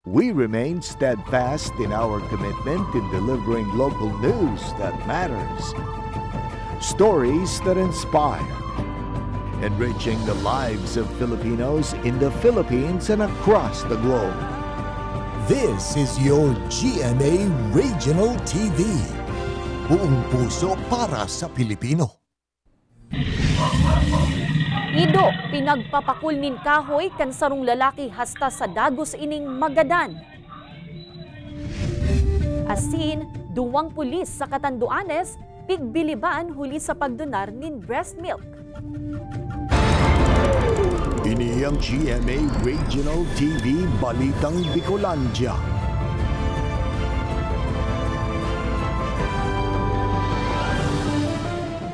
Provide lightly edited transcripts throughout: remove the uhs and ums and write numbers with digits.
We remain steadfast in our commitment in delivering local news that matters. Stories that inspire. Enriching the lives of Filipinos in the Philippines and across the globe. This is your GMA Regional TV. Buong puso para sa Pilipino. Ido, pinagpapakul nin kahoy kan sarong lalaki hasta sa dagos ining Magadan. Asin, duwang pulis sa Catanduanes, pigbiliban huli sa pagdonar nin breast milk. Ini ang GMA Regional TV Balitang Bicolandia.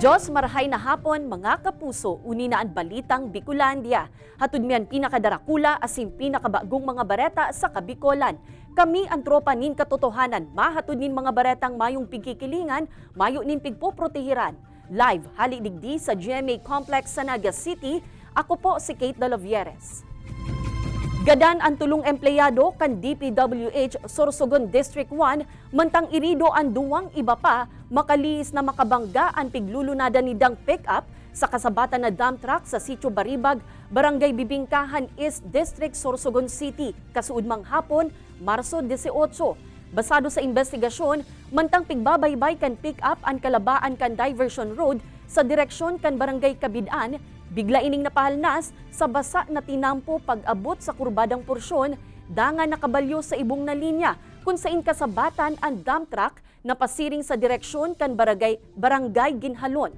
Diyos marahay na hapon mga kapuso, uni na ang Balitang Bicolandia. Hatud miyan pinakadarakula asin pinakabagong mga bareta sa Kabikolan. Kami ang tropa nin katotohanan, mahatud nin mga baretang mayong pigkikilingan, mayo nin pigpoprotehiran. Live, halidigdi sa GMA Complex sa Naga City, ako po si Kate Dalavieres. Gadan ang tulong empleyado kan DPWH Sorsogon District 1, mantang irido ang duwang iba pa, makaliis na makabangga ang piglulunada ni Dang Pickup sa kasabatan na dump truck sa Sitio Baribag, Barangay Bibingkahan East District, Sorsogon City, kasuudmang hapon, Marso 18. Basado sa investigasyon, mantang pigbabaybay kan pick-up ang kalabaan kan diversion road sa direksyon kan Barangay Kabidan, bigla ining napahalnas sa basa na tinampo pag-abot sa kurbadang porsyon, dangan nakabalyo sa ibong na linya kung saan kasabatan ang dump truck na pasiring sa direksyon kan Barangay Ginhalon.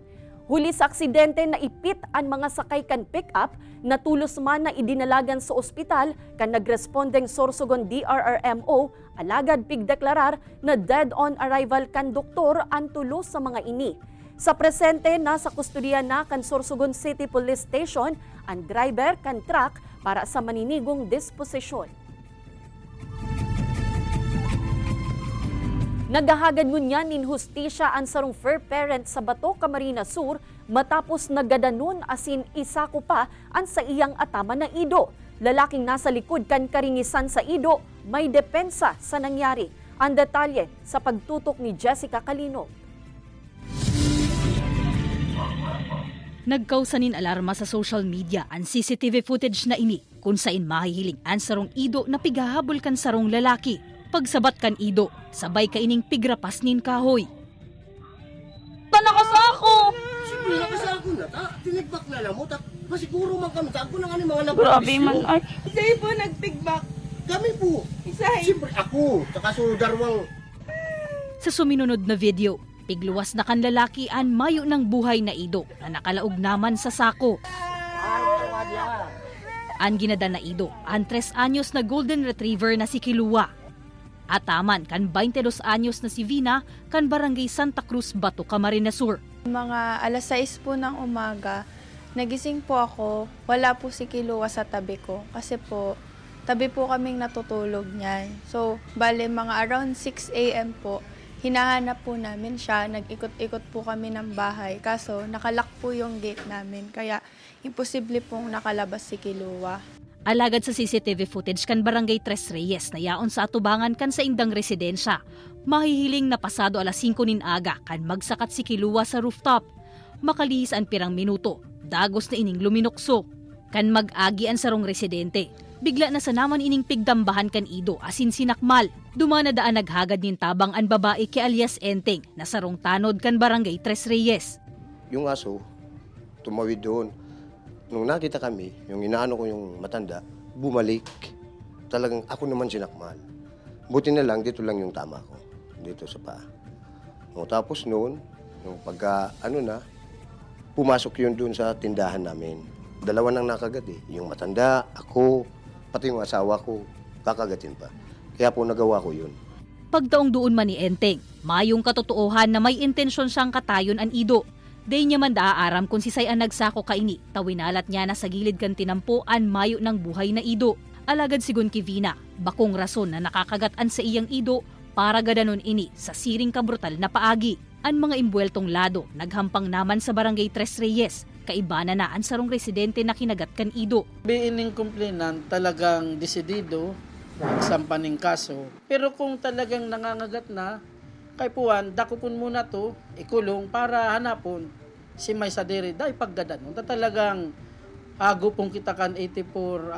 Huli sa aksidente na ipit ang mga sakay kan pick-up, natulos man na idinalagan sa ospital kan nagrespondeng Sorsogon DRRMO, alagad pigdeklarar na dead on arrival kan doktor ang tulos sa mga ini. Sa presente, nasa kustodiya na kan Sorsogon City Police Station ang driver kan truck para sa maninigong disposisyon. Nagahagad ngunya nin hustisya ang sarong fair parent sa Bato, Camarines Sur matapos nagadanon asin isako pa ang sa iyang atama na ido. Lalaking nasa likod kan karingisan sa ido may depensa sa nangyari. Ang detalye sa pagtutok ni Jessica Calino. Nagkausanin alarma sa social media ang CCTV footage na ini kung saan mahihiling ang sarong ido na pigahabol kan sarong lalaki. Pagsabat kan ido, sabay kaining pigrapas nin kahoy. Tanakas ako! Siyempre, nakasako na ta. Tinigbak na lang mo. Masiguro man kami. Tako na nga ni mga nababis. Grabe man. Ay, isahin po nagtigbak. Kami po. Isahin. Siyempre, ako. Takasudarwang. Sa suminunod na video, pigluwas na kan lalaki ang mayo ng buhay na ido na nakalaog naman sa sako. Ang ginada na ido, ang 3 anyos na golden retriever na si Kilua. Ataman kan 22 anyos na si Vina kan Barangay Santa Cruz, Bato, Camarines Sur. Mga alas 6 po ng umaga, nagising po ako, wala po si Kilua sa tabi ko kasi po tabi po kaming natutulog niyan. So, bale mga around 6 a.m. po, hinahanap po namin siya, nag-ikot-ikot po kami ng bahay. Kaso, nakalock po yung gate namin. Kaya, imposible pong nakalabas si Kilua. Alagad sa CCTV footage kan Barangay Tres Reyes na yaon sa atubangan kan sa indang residensya. Mahihiling na pasado alas 5 nin aga kan magsakat si Kilua sa rooftop. Makalihis ang pirang minuto, dagos na ining luminokso. Kan mag-agi ang sarong residente. Bigla na sa naman ining pigdambahan kan ido asin sinakmal. Dumanadaan naghagad nin tabang ang babae ki alias Enteng na sarong tanod kan Barangay Tres Reyes. Yung aso, tumawid doon. Nung nakita kami, yung inaano ko yung matanda, bumalik. Talagang ako naman sinakmal. Buti na lang, dito lang yung tama ko. Dito sa paa. Tapos noon, yung pumasok yun doon sa tindahan namin. 2 nang nakagat eh. Yung matanda, ako, pati yung asawa ko, kakagatin pa. Kaya po nagawa ko yun. Pagdaong doon man ni Enteng, mayong katotoohan na may intensyon siyang katayon ang ido. Day niya man daaaram kung si Say ang nagsako kaini, tawinalat niya na sa gilid kan tinampo an mayo ng buhay na ido. Alagad sigun ki Vina, bakong rason na nakakagatan sa iyang ido para gadanon ini sa siring kabrutal na paagi. Ang mga imbueltong lado naghampang naman sa Barangay Tres Reyes, kaibana na ang sarong residente na kinagat kan ido. Biining complainant talagang desidido sampaning kaso. Pero kung talagang nangangagat na, kay puwan, dakupon muna to, ikulong para hanapon si may sadiri. Dahil paggadan, talagang agupong kita kan 85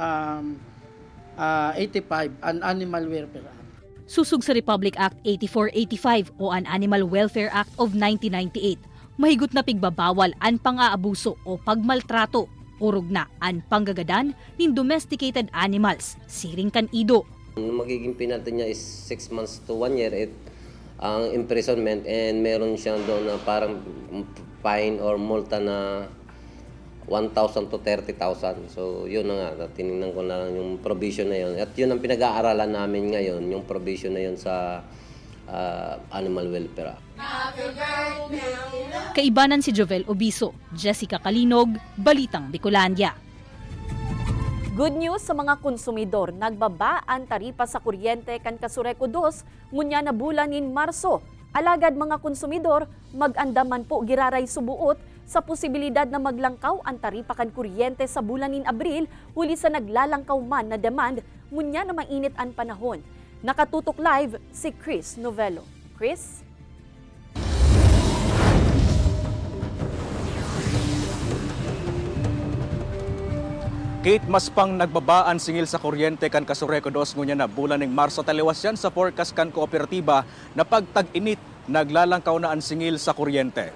an Animal Welfare Act. Susug sa Republic Act 8485 o an Animal Welfare Act of 1998, mahigot na pigbabawal an pang-aabuso o pagmaltrato, urog na an panggagadan nin domesticated animals, siring kan ido. Magiging penalty niya is 6 months to 1 year ang imprisonment, and meron siyang doon na parang fine or multa na 1,000 to 30,000. So yun na nga, tinignan ko na lang yung provision na yun. At yun ang pinag-aaralan namin ngayon, yung provision na yun sa Animal Welfare. Kaibanan si Jovel Obiso, Jessica Kalinog, Balitang Bicolandia. Good news sa mga konsumidor, nagbaba ang taripa sa kuryente kan Casureco 2 ngunya na bulanin Marso. Alagad mga konsumidor, mag-andaman po giraray subuot sa posibilidad na maglangkaw ang taripa kan kuryente sa bulanin Abril huli sa naglalangkaw man na demand ngunya na mainit ang panahon. Nakatutok live si Chris Novello. Chris? Kate, mas pang nagbabaan singil sa kuryente kan Casureco 2 ngunya na bulan ng Marso. Taliwas yan sa forecast kan kooperatiba na pagtag-init naglalangkaw na ang singil sa kuryente.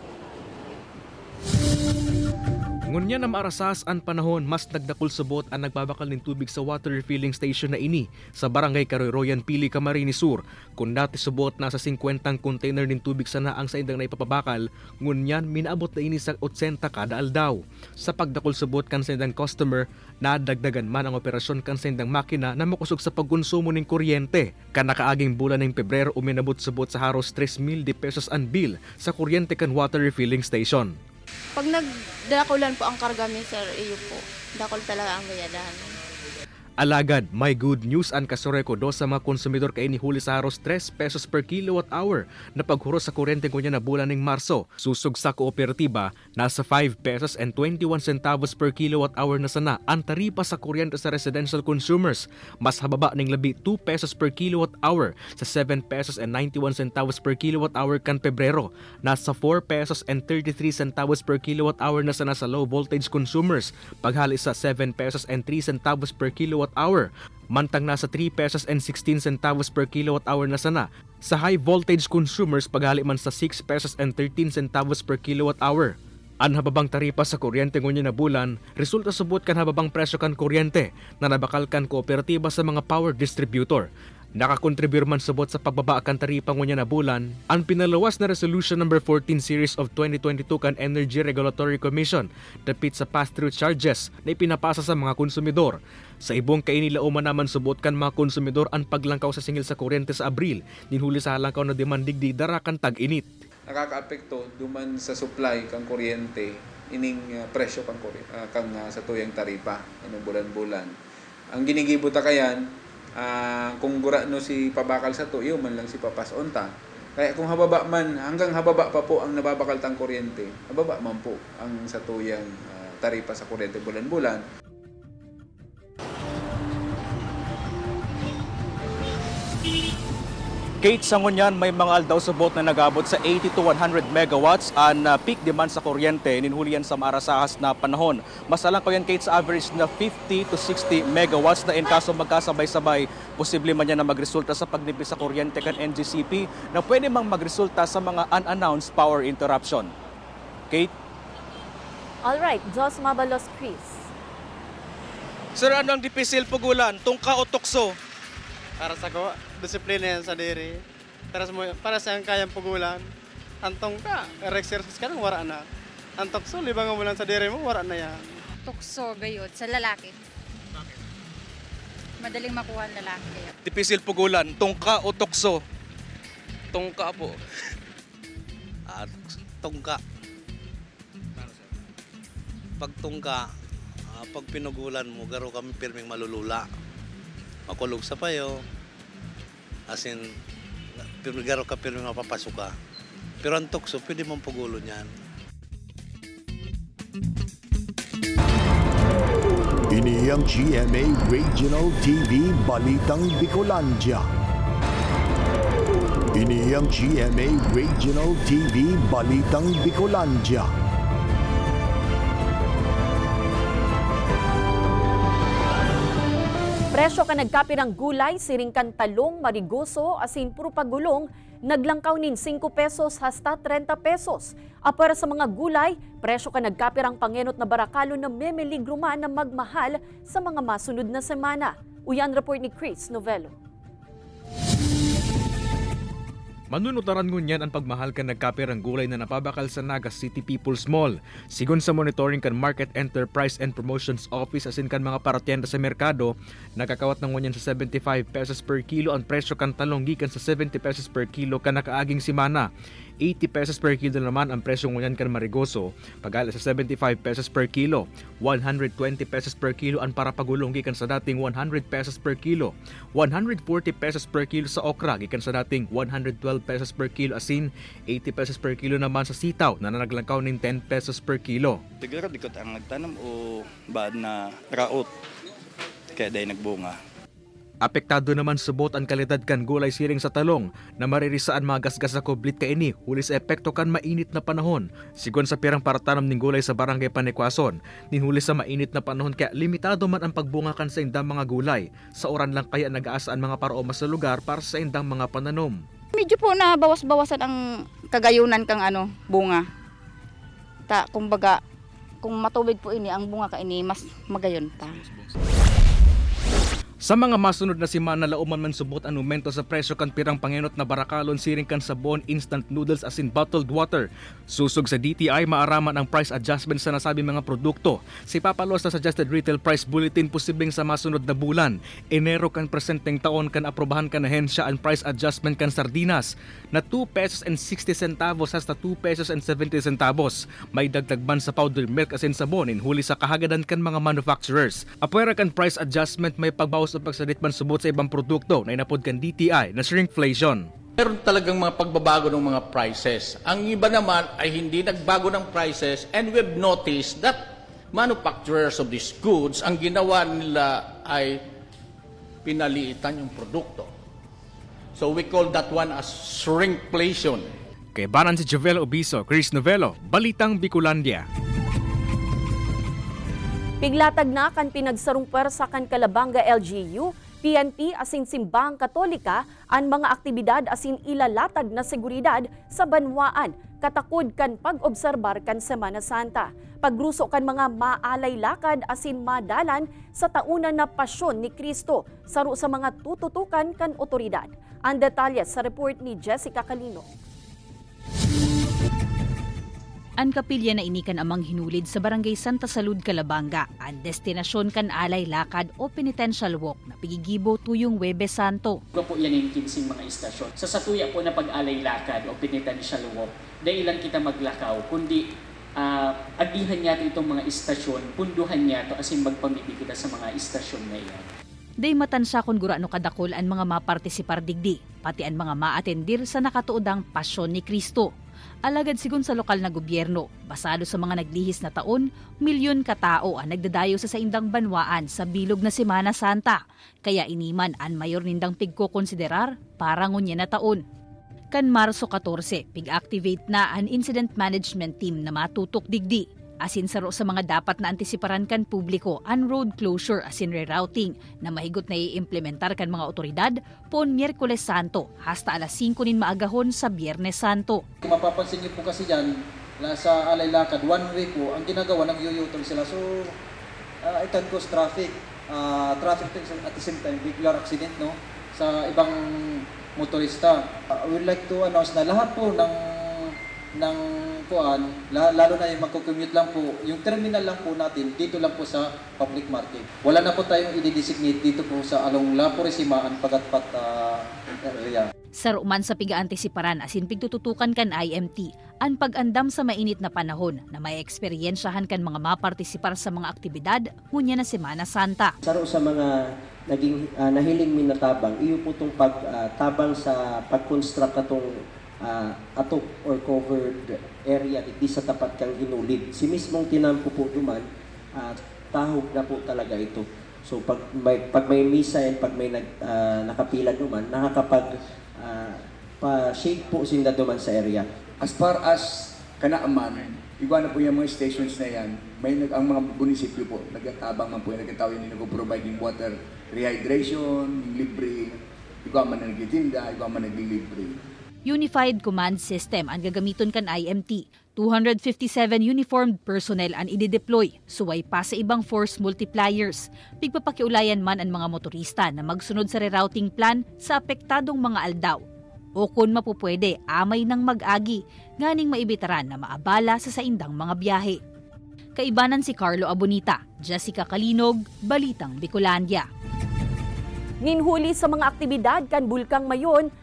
Ngunya na maarasas ang panahon, mas nagdakul subot ang nagbabakal ng tubig sa water refilling station na ini sa Barangay Karoyroyan, Pili, Camarines Sur. Kung dati subot nasa 50 container ng tubig sana ang sa indang na ipapabakal, ngunyan minaabot na ini sa 80 kada aldaw. Sa pagdakul subot kan sa indang customer, nadagdagan man ang operasyon kan sa indang makina na makusog sa pagkonsumo ng kuryente. Kanakaaging bulan ng Pebrero, uminabot subot sa haros 3,000 pesos ang bill sa kuryente kan water refilling station. Pag nagdakulan po ang karga, sir, iyo po. Dakol talaga ang bayadan. Alagad, may good news ang Casureco 2 sa mga konsumidor kay nihuli sa haros 3 pesos per kilowatt hour na paghuros sa kuryente ngunya na bulan ng Marso. Susog sa kooperatiba, nasa 5 pesos and 21 centavos per kilowatt hour na sana ang taripa sa kuryente sa residential consumers. Mas hababa ng labi 2 pesos per kilowatt hour sa 7 pesos and 91 centavos per kilowatt hour kan Pebrero. Nasa 4 pesos and 33 centavos per kilowatt hour na sana sa low voltage consumers. Paghali sa 7 pesos and 3 centavos per kilowatt hour. Mantang nasa 3 pesos and 16 centavos per kilowatt hour na sana sa high voltage consumers, paghali man sa 6 pesos and 13 centavos per kilowatt hour. Ang hababang taripa sa kuryente ngunya na bulan, resulta subot kan hababang presyo kan kuryente na nabakal kan kooperatiba sa mga power distributor. Nakakontribute man subot sa pagbaba kan taripa ngunya na bulan ang pinalawas na Resolution No. 14 Series of 2022 kan Energy Regulatory Commission dapit sa pass-through charges na ipinapasa sa mga konsumidor. Sa ibong kainilauman naman subot kan mga konsumidor ang paglangkaw sa singil sa kuryente sa Abril, ninhuli sa halangkaw na demandig di dara kan tag-init. Nakakaapekto duman sa supply kang kuryente ining presyo kang sa tuyang taripa anong bulan-bulan. Ang ginigibot kayan kung gura no si pabakal sa tuyo man lang si papason ta. Kaya kung hababa man, hanggang hababa pa po ang nababakal tang kuryente, hababa man po ang sa tuyang taripa sa kuryente bulan-bulan. Kate, sa ngunyan, may mga aldaw subot na nagabot sa 80 to 100 megawatts ang peak demand sa kuryente ninhulian sa maarasahas na panahon. Masalang ko yan, Kate, sa average na 50 to 60 megawatts na in kaso magkasabay-sabay, posible man yan na magresulta sa pagnipis sa kuryente kan NGCP na pwede mang magresulta sa mga unannounced power interruption. Kate? Alright, Jos Mabalos, Chris. Sir, ano ang dipisil pugulan? Tungka o tukso? Para sa ko, disiplina yan sa diri. Para sa ang kayang pugulan. Antong ka, exercise ka nang wara na. Ang tukso, libang mo lang sa diri mo, wara na yan. Tukso, gayod, sa lalaki. Bakit? Madaling makuha ang lalaki. Gayod. Dipisil pugulan, tungka o tukso? Tungka po. Tungka. Pag tungka, pag pinugulan mo, garo kami pirming malulula. Makulog sa payo, asin, garo ka pirming mapapasok ka. Pero ang tukso, pwede mong pugulo niyan. Ini ang GMA Regional TV Balitang Bicolandia. Ini ang GMA Regional TV Balitang Bicolandia. Presyo ka nagkapirang gulay, siringkan talong, marigoso, asin puro pagulong, naglangkaw nin 5 pesos hasta 30 pesos. Para sa mga gulay, presyo ka nagkapirang pangenot na barakalo na memeligruman na magmahal sa mga masunod na semana. Uyan report ni Chris Novello. Manunutaran ngunyan ang pagmahal kan nagkapirang gulay na napabakal sa Naga City People's Mall. Sigon sa monitoring kan Market Enterprise and Promotions Office asin kan mga paratyenda sa merkado, nakakawat ng ngunyan sa 75 pesos per kilo ang presyo kan talong gikan sa 70 pesos per kilo kan nakaaging simana. 80 pesos per kilo naman ang presyo ngunyan kan marigoso, pag-ala sa 75 pesos per kilo. 120 pesos per kilo ang para pagulong gikan sa dating 100 pesos per kilo. 140 pesos per kilo sa okra gikan sa dating 112 pesos per kilo asin. 80 pesos per kilo naman sa sitaw na naglangkaw ng 10 pesos per kilo. Siguro di ko ang nagtanam o bad na raot kaya dahil nagbunga. Apektado naman subot ang kalidad kan gulay siring sa talong na maririsaan mga gasgas sa kublit kaini huli sa epekto kan mainit na panahon. Sigon sa pirang paratanam ning gulay sa barangay Panikwason, ninhuli sa mainit na panahon kaya limitado man ang pagbunga kan sa indang mga gulay. Sa oran lang kaya nag-aasa ang mga paraoma sa lugar para sa indang mga pananom. Medyo po na bawas-bawasan ang kagayunan kang bunga. Kumbaga, kung matubig po ini ang bunga kaini mas magayon pa. Sa mga masunod na simana lauman man subot ang aumento sa presyo kan pirang pangenot na barakalon siring kan sabon, instant noodles asin bottled water. Susog sa DTI maaraman ang price adjustment sa nasabing mga produkto. Si papalos na suggested retail price bulletin posibleng sa masunod na bulan. Enero kan presenteng taon kan aprobahan kan ahensya ang price adjustment kan sardinas na 2 pesos and 60 centavos hasta 2 pesos and 70 centavos. May dagdagban sa powder milk asin sabon huli sa kahagadan kan mga manufacturers. Apwera kan price adjustment may pagbawas sa pagsaditman subot sa ibang produkto na inapod kan DTI na shrinkflation. Meron talagang mga pagbabago ng mga prices. Ang iba naman ay hindi nagbago ng prices and we've noticed that manufacturers of these goods, ang ginawa nila ay pinaliitan yung produkto. So we call that one as shrinkflation. Kay Banan si Jovel Obiso, Chris Novello, Balitang Bicolandia. Piglatag na kan pinagsarong pwersa kan Calabanga LGU, PNP asin Simbahang Katolika ang mga aktibidad asin ilalatag na seguridad sa banwaan katakod kan pag-obserbar kan Semana Santa. Pagruso kan mga maalay lakad asin madalan sa taunan na pasyon ni Kristo saro sa mga tututukan kan otoridad. Ang detalye sa report ni Jessica Calino. Ang kapilya na inikan amang hinulid sa Barangay Santa Salud, Calabanga, ang destinasyon kan alay lakad o penitential walk na pigigibo tuyong Huwebes Santo. Ito po yan yung 15 mga istasyon. Sa satuya po na pag-alay lakad o penitential walk, dahil lang kita maglakaw, kundi agihan niya itong mga istasyon, punduhan niya ito asin magpamiti kita sa mga istasyon na iyan. Day matansya kung gurano kadakol ang mga mapartisipar digdi, pati ang mga maatendir sa nakatuodang pasyon ni Kristo. Alagad sigun sa lokal na gobyerno, basado sa mga naglihis na taon, milyon katao ang nagdadayo sa saindang banwaan sa bilog na Semana Santa. Kaya iniman ang mayor nindang pigko-konsiderar para ngunya na taon. Kan Marso 14, pig-activate na ang incident management team na matutok digdi. Asin saro sa mga dapat na antisiparan kan publiko ang road closure asin rerouting na mahigot na i-implementar kan mga otoridad pon Miyerkules Santo hasta alas 5 nin maagahon sa Biyernes Santo. Kung mapapansin niyo po kasi dyan, sa alay lakad, one way po, ang ginagawa ng yuyutol sila. So, it can cause traffic. Traffic at the same time, vehicular accident no, sa ibang motorista. We'd like to announce na lahat po ng kuan, lalo na yung magko-commute lang po, yung terminal lang po natin, dito lang po sa public market. Wala na po tayong i-designate dito po sa along La Purisima ang Pagatpat area. Saruman sa piga-antisiparan asin pigtututukan kan IMT, ang pag-andam sa mainit na panahon na may eksperyensyahan kan mga mapartisipar sa mga aktibidad ngunya na Semana Santa. Saro sa mga naging nahiling minatabang, iyo po itong pagtabang sa pag-construct atong atok or covered area di sa tapat kang hinulid. Si mismong tinampo po duman, tahog na po talaga ito. So pag may misa and pag may nakapila duman, nakakapag pa-shake po sinda duman sa area. As far as kanaaman, iba na po yung mga stations na yan, ang mga munisipyo po, nagtatabang man po, nagtataw yun, nag-provide yung water rehydration, yung libre, iba man na nagtitinda, iba man naglilibre. Unified Command System ang gagamiton kan IMT. 257 uniformed personnel ang idideploy, suway pa sa ibang force multipliers. Pigpapakiulayan man ang mga motorista na magsunod sa rerouting plan sa apektadong mga aldaw. O kung mapupwede, amay ng mag-agi, nganing maibitaran na maabala sa saindang mga biyahe. Kaibanan si Carlo Abonita, Jessica Kalinog, Balitang Bicolandia. Ninhuli sa mga aktibidad kan Bulkang Mayon,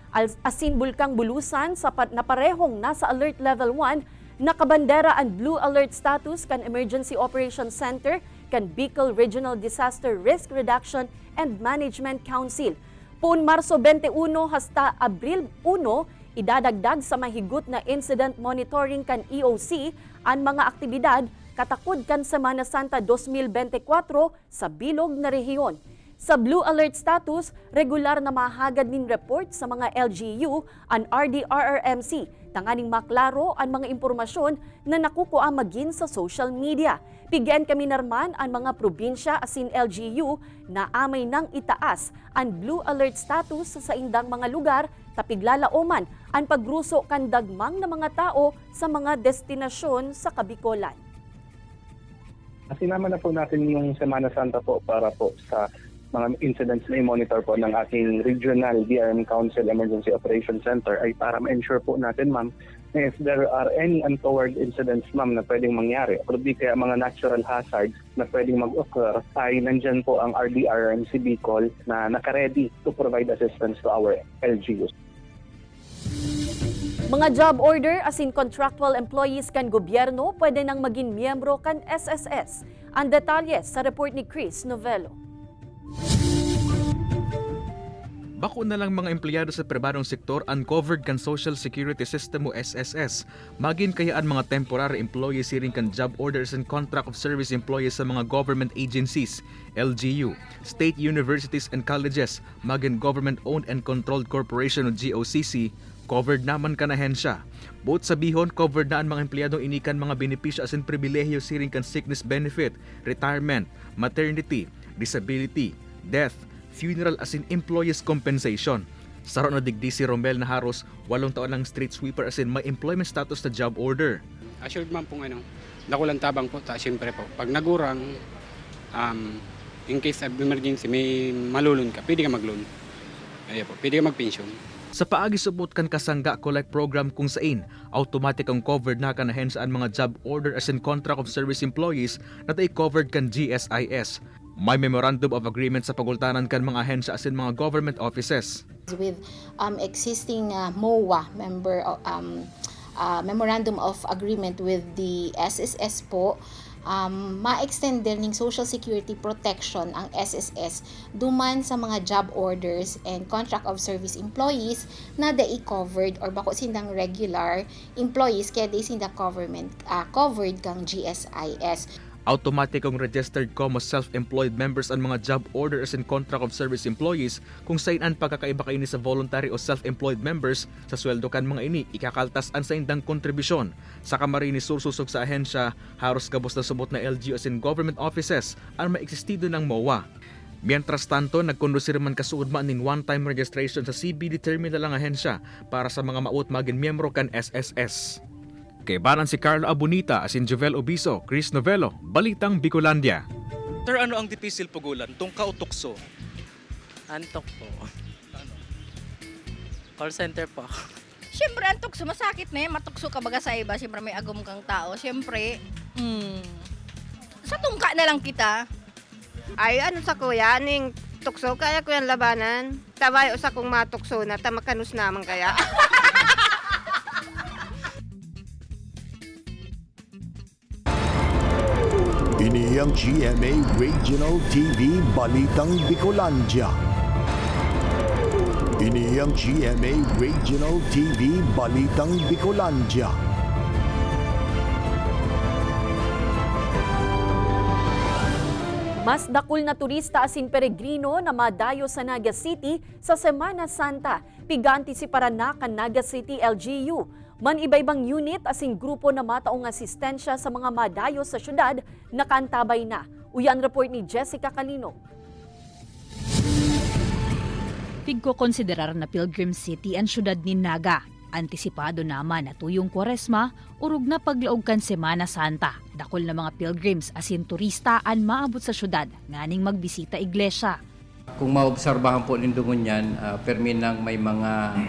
asin Bulkang Bulusan sapat na parehong nasa Alert Level 1, nakabandera ang Blue Alert status kan Emergency Operations Center kan Bicol Regional Disaster Risk Reduction and Management Council. Poon Marso 21 hasta Abril 1, idadagdag sa mahigot na incident monitoring kan EOC ang mga aktibidad katakod kan Semana Santa 2024 sa bilog na rehiyon. Sa Blue Alert status, regular na mahagad nin report sa mga LGU ang RDRRMC, tanganing maklaro ang mga impormasyon na nakukuha magin sa social media. Pigyan kami narman ang mga probinsya asin LGU na amay nang itaas ang Blue Alert status sa indang mga lugar tapiglalauman ang pagruso kan dagmang na mga tao sa mga destinasyon sa Kabikolan. Sinama na po natin yung Semana Santa po para po sa mga incidents na i-monitor po ng ating Regional DRM Council Emergency Operations Center ay para ma-ensure po natin, ma'am, na if there are any untoward incidents, ma'am, na pwedeng mangyari o di kaya mga natural hazards na pwedeng mag-occur, ay nandyan po ang RDRMC Bicol na naka-ready to provide assistance to our LGUs. Mga job order asin contractual employees kan gobyerno pwede nang maging miyembro kan SSS. Ang detalye sa report ni Chris Novello. Bako na lang mga empleyado sa pribadong sektor uncovered kan Social Security System o SSS. Magin kayaan mga temporary employees siring kan job orders and contract of service employees sa mga government agencies, LGU, state universities and colleges, magin government-owned and controlled corporation o GOCC, covered naman kan ahensya. Both sabihon, covered na ang mga empleyadong inikan mga benepisyo asin pribilehyo siring kan sickness benefit, retirement, maternity, disability, death, funeral asin employees compensation. Saro na digdi si Romel Naharos, 8 taon lang street sweeper asin may employment status na job order. Assured man pong nakulang tabang po, siyempre po, pag nagurang, in case of emergency, may malulun ka, pwede ka mag-loan. Po, pwede ka mag-pension. Sa paagi subot kan kasangga collect program kung sain, automatic ang covered na kan ahensya ang mga job order asin contract of service employees na tay covered kan GSIS. May memorandum of agreement sa pagultanan kan mga ahensya asin mga government offices. With existing MOA memorandum of agreement with the SSS po, ma-extend din ng Social Security Protection ang SSS duman sa mga job orders and contract of service employees na dai covered or bako sindang regular employees kaya dai sinda government covered kang GSIS. Automatic ang registered como self-employed members ang mga job orders and contract of service employees kung sain ang pagkakaiba kaini sa voluntary o self-employed members sa sweldo kan mga ini ikakaltas an sa indang kontribusyon. Sa kamarini sursusog sa ahensya, haros kabos na subot na LGUs and government offices ang maeksistido ng MOA. Mientras tanto, nagkondusir man kasuod man nin one-time registration sa CBD terminal ang ahensya para sa mga maut maging miyembro kan SSS. Kaibanan si Carlo Abonita asin Jovel Obiso, Chris Novello, Balitang Bicolandia. Sir, ano ang dipisil pugulan? Tungka o tukso? Antok po. Ano? Call center po. Siyempre, ang tukso, masakit na yan. Matukso ka baga sa iba. Siyempre, may agom kang tao. Siyempre, sa tungka na lang kita. Ay, ano sa kuya? Aning tukso? Kaya ko yan labanan. Tabay o sa kong matukso na, tamakanus naman kaya. Ini ang GMA Regional TV Balitang Bicolandia. Ini ang GMA Regional TV Balitang Bicolandia. Mas dakul na turista asin peregrino na madayo sa Naga City sa Semana Santa. Piganti si Paraná kan Naga City LGU. Man iba-ibang unit asin grupo na mataong asistensya sa mga madayo sa syudad nakantabay na. Uyan report ni Jessica Calinog. Pigko konsiderar na Pilgrim City ang syudad ni Naga. Antisipado naman na tuyong Kwaresma, urog na paglaog kan Semana Santa. Dakol na mga pilgrims asin turista ang maabot sa syudad nganing magbisita iglesia. Kung maobserbahan po nindungon yan, perminang may mga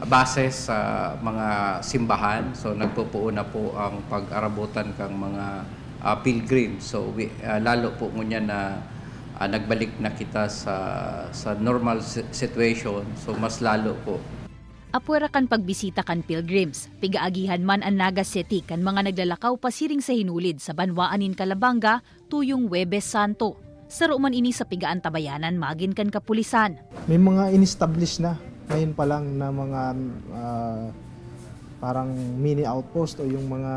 bases sa mga simbahan. So nagpupuuna po ang pag-arabutan kang mga pilgrims. So lalo po ngunyan na nagbalik na kita sa normal situation. So mas lalo po. Apwera kan pagbisita kan pilgrims, pigaagihan man ang Naga City kan mga naglalakaw pasiring sa hinulid sa Banwaanin Calabanga tuyong Huwebes Santo. Saro man ini sa pigaan tabayanan magin kan kapulisan. May mga in-establish na ngayon pa lang na mga parang mini outpost o yung mga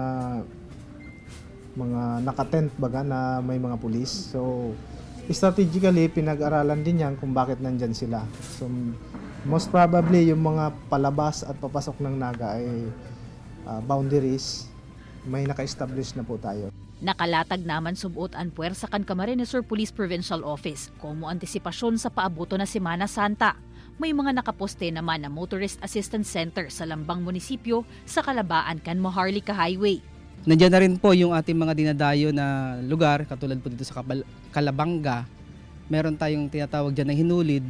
nakatent baga na may mga pulis. So strategically pinag-aralan din yan kung bakit nandyan sila. So most probably, yung mga palabas at papasok ng Naga ay boundaries, may naka-establish na po tayo. Nakalatag naman subuot ang puwersa kan Camarines Police Provincial Office como antisipasyon sa paabuto na Semana Santa. May mga nakaposte naman na Motorist Assistance Center sa Lambang Munisipyo sa Calabaan kan Maharlika Highway. Nandiyan na rin po yung ating mga dinadayo na lugar, katulad po dito sa Calabanga. Meron tayong tinatawag dyan na hinulid.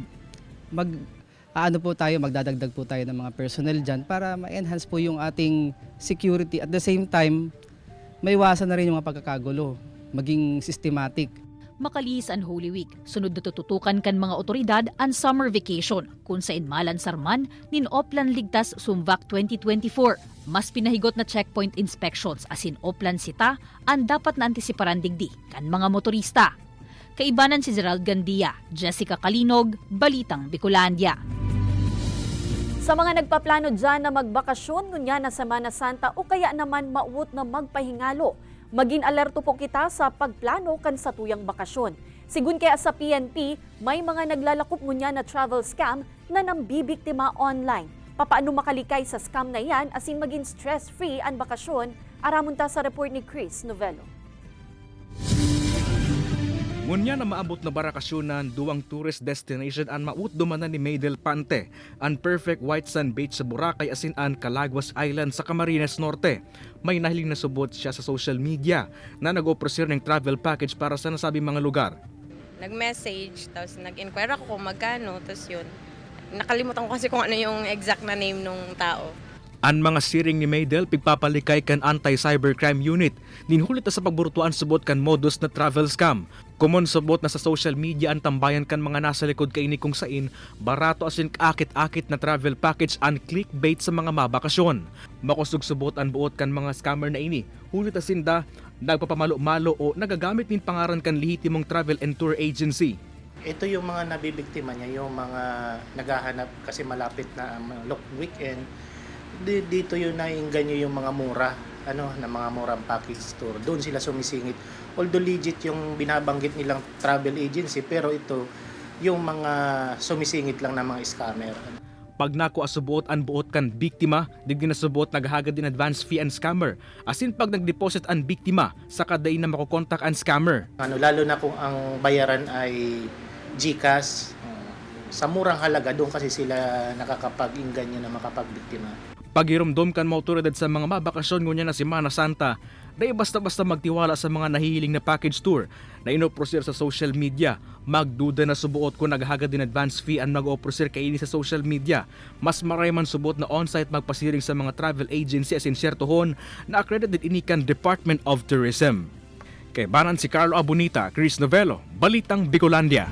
Magdadagdag po tayo ng mga personnel dyan para ma-enhance po yung ating security. At the same time, may iwasan na rin yung mga pagkakagulo, maging systematic. Makalihis ang Holy Week, sunod na tututukan kan mga otoridad ang summer vacation kung sa Inmalan Sarman nin Oplan Ligtas Sumvac 2024. Mas pinahigot na checkpoint inspections asin Oplan Sita ang dapat na antisiparan digdi kan mga motorista. Kaibanan si Gerald Gandia, Jessica Calinog, Balitang Bicolandia. Sa mga nagpaplano dyan na magbakasyon ngunya na Semana Santa o kaya naman mauot na magpahingalo, maging alerto po kita sa pagplano kan sa tuyang bakasyon. Sigun kaya sa PNP, may mga naglalakop ngunya na travel scam na nambibiktima online. Papaano makalikay sa scam na yan asin maging stress-free ang bakasyon? Aramon ta sa report ni Chris Novello. Ngunya na maabot na barakasyonan, duwang tourist destination ang maut dumanan ni Maydel Pante, ang perfect white sand beach sa Boracay asin ang Calaguas Island sa Camarines Norte. May nahiling na subot siya sa social media na nag-oprosir ng travel package para sa nasabing mga lugar. Nag-message, tapos nag-inquire ako kung magkano, tapos yun. Nakalimutan ko kasi kung ano yung exact na name ng tao. Ang mga siring ni Maydel pigpapalikay kan anti-cybercrime unit. Ninhulit na sa pagburutuan subot kan modus na travel scam. Common subot na sa social media ang tambayan kan mga nasa likod kaini kung sain, barato asin akit-akit na travel package ang clickbait sa mga mabakasyon. Makusog subot ang buot kan mga scammer na ini. Hulit asin da, nagpapamalo-malo o nagagamit nin pangaran kan lehitimong travel and tour agency. Ito yung mga nabibiktima niya, yung mga naghahanap kasi malapit na weekend. Dito yung naiinganyo yung mga mura, na mga murang package tour. Doon sila sumisingit. Although legit yung binabanggit nilang travel agency, pero ito yung mga sumisingit lang ng mga scammer. Pag nako asubot ang buot kan biktima, digdi na subot naghagad din advance fee ang scammer. Asin pag nagdeposit ang biktima, saka day na makokontak ang scammer. Lalo na kung ang bayaran ay GCash, sa murang halaga, doon kasi sila nakakapag-inganyo na makapagbiktima. Pagirumdom kan mga otoridad sa mga mabakasyon ngunya na Semana Santa, dahil basta-basta magtiwala sa mga nahihiling na package tour na inoprosir sa social media. Magduda na subuot kung naghagad din advance fee ang mag-oprosir kaini sa social media. Mas maray man subot na on-site magpasiring sa mga travel agency as insertohon na accredited inikan Department of Tourism. Kay banan si Carlo Abunita, Chris Novello, Balitang Bicolandia.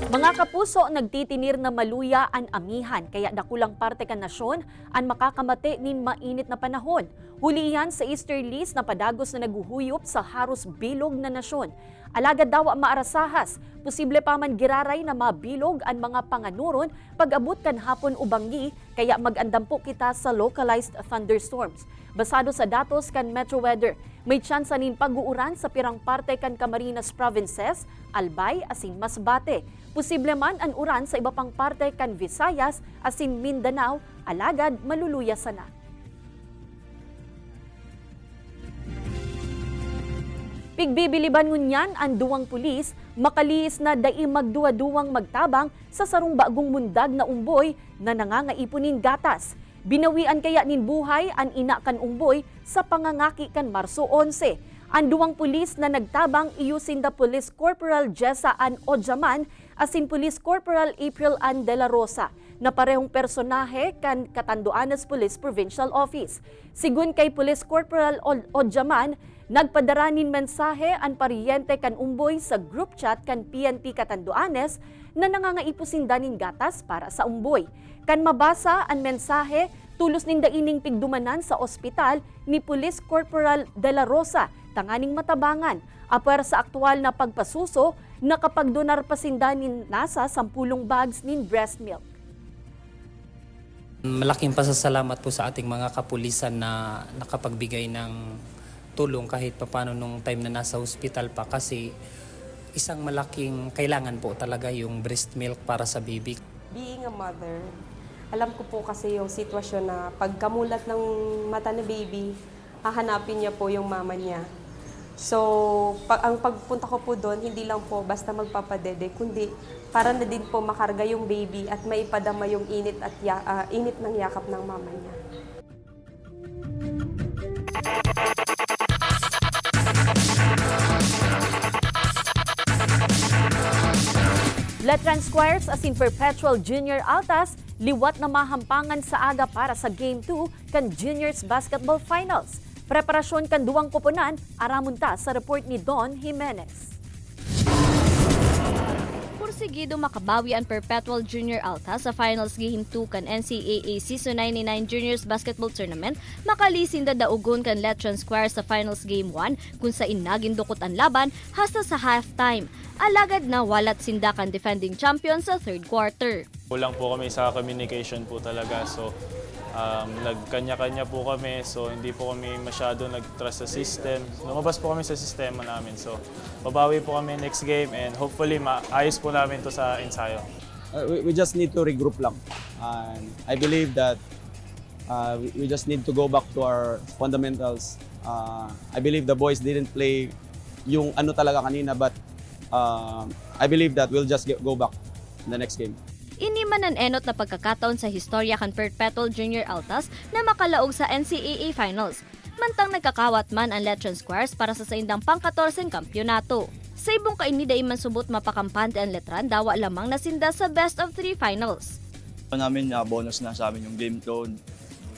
Mga kapuso, nagtitinir na maluya an amihan, kaya dakulang parte kan nasyon ang makakamate nin mainit na panahon. Huli iyan sa easterlies na padagos na naguhuyop sa haros bilog na nasyon. Alagad daw maarasahas, posible pa man giraray na mabilog ang mga panganuron pag-abot kan hapon o banggi, kaya mag-andam po kita sa localized thunderstorms. Basado sa datos kan Metro Weather, may tsansa nin pag-uuran sa pirang parte kan Camarines Provinces, Albay asin Masbate. Posible man ang uran sa iba pang parte kan Visayas asin Mindanao, alagad maluluya sana. Pigbibiliban ngunyan ang duwang pulis, makaliis na dai magduwa-duwang magtabang sa sarong bagong mundag na umboy na nangangaipunin gatas. Binawian kaya nin buhay ang ina kan umboy sa pangangaki kan Marso 11. Ang duwang pulis na nagtabang iyusin da Police Corporal Jessa Ann Ojaman asin Police Corporal April Ann De La Rosa na parehong personahe kan Catanduanes Police Provincial Office. Sigun kay Police Corporal Ojaman, nagpadaranin mensahe ang paryente kan umboy sa group chat kan PNP Catanduanes na nangangaipusin danin gatas para sa umboy. Kan mabasa ang mensahe, tulos ninda ining pigdumanan sa ospital ni Police Corporal De La Rosa, tanganing matabangan. Apar sa aktual na pagpasuso, nakapagdonar pa sindanin nasa 10 bags nin breast milk. Malaking pasasalamat po sa ating mga kapulisan na nakapagbigay ng tulong kahit papano nung time na nasa hospital pa, kasi isang malaking kailangan po talaga yung breast milk para sa baby. Being a mother, alam ko po kasi yung sitwasyon na pagkamulat ng mata ni baby, hahanapin niya po yung mama niya. So, ang pagpunta ko po doon, hindi lang po basta magpapadede, kundi para na din po makarga yung baby at maipadama yung init at init ng yakap ng mama niya. Letran Squires asin Perpetual Junior Altas, liwat na mahampangan sa aga para sa Game 2 kan Juniors Basketball Finals. Preparasyon kan duwang koponan, aramunta sa report ni Don Jimenez. Pursigido makabawi ang Perpetual Junior Altas sa Finals Game 2 kan NCAA Season 99 Juniors Basketball Tournament, makalisin da daugon kan Letran Squires sa Finals Game 1 kung sa inagin dukot ang laban hasta sa halftime. Alagad na walat sindakan defending champion sa third quarter. Kulang po kami sa communication po talaga, so nagkanya-kanya po kami, so hindi po kami masyado nag-trust sa system. Lumabas po kami sa sistema namin, so babawi po kami next game and hopefully maayos po namin to sa ensayo. We just need to regroup lang. I believe that we just need to go back to our fundamentals. I believe the boys didn't play yung ano talaga kanina, but I believe that we'll just go back in the next game. Iniman ang enot na pagkakataon sa historya kan Perpetual Junior Altas na makalaog sa NCAA Finals. Mantang nagkakawat man ang Letran Squires para sa saindang pang-14 kampyonato. Sa ibong kainida man subot mapakampante ang Letran, dawa lamang nasinda sa best of 3 finals. Namin bonus na sa amin yung game code.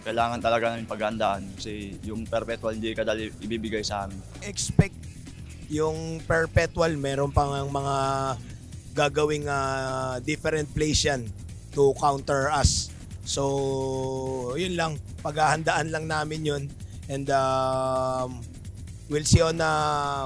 Kailangan talaga namin paghandaan kasi yung Perpetual hindi kadali ibibigay sa amin. Expect yung Perpetual, meron pang mga gagawing different plays yan to counter us. So, yun lang. Paghahandaan lang namin yun. And we'll see on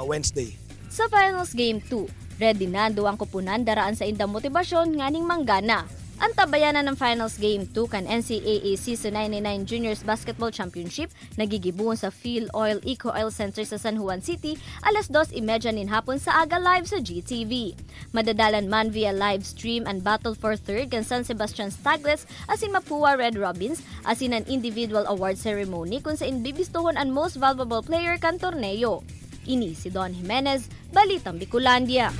Wednesday. Sa Finals Game 2, ready na ang kupunan daraan sa indang motibasyon nganing manggana. Ang tabayanan ng Finals Game 2 kan NCAA Season 99 Juniors Basketball Championship nagigibuon sa Phil Oil Eco Oil Center sa San Juan City alas 2:30 nin hapon sa aga live sa GTV. Madadalan man via live stream and battle for third kan San Sebastian Staglets asin Mapua Red Robins asin an individual award ceremony kung saan bibistuhon ang most valuable player kan torneo. Ini si Don Jimenez, Balitang Bicolandia.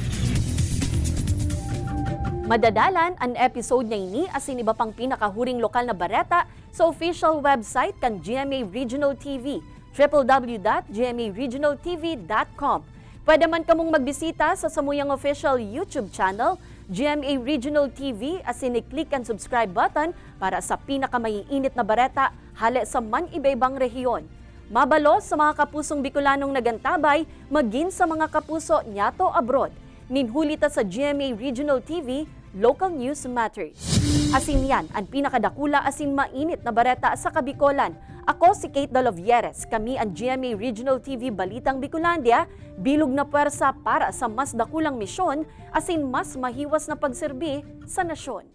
Madadalan ang episode na ini asin iba pang pinakahuring lokal na bareta sa official website kan GMA Regional TV, www.gmaregionaltv.com. Pwede man kamong magbisita sa samuyang official YouTube channel, GMA Regional TV, asin i-click ang subscribe button para sa pinakamaiinit na bareta hale sa man iba-ibang rehiyon. Mabalo sa mga kapusong Bicolanong nagantabay, maging sa mga kapuso nyato abroad. Ninhulita sa GMA Regional TV, Local News Matters. Asin yan ang pinakadakula asin mainit na bareta sa Kabikolan. Ako si Kate Dalovieres, kami ang GMA Regional TV Balitang Bicolandia, bilog na puwersa para sa mas dakulang misyon asin mas mahiwas na pagserbi sa nasyon.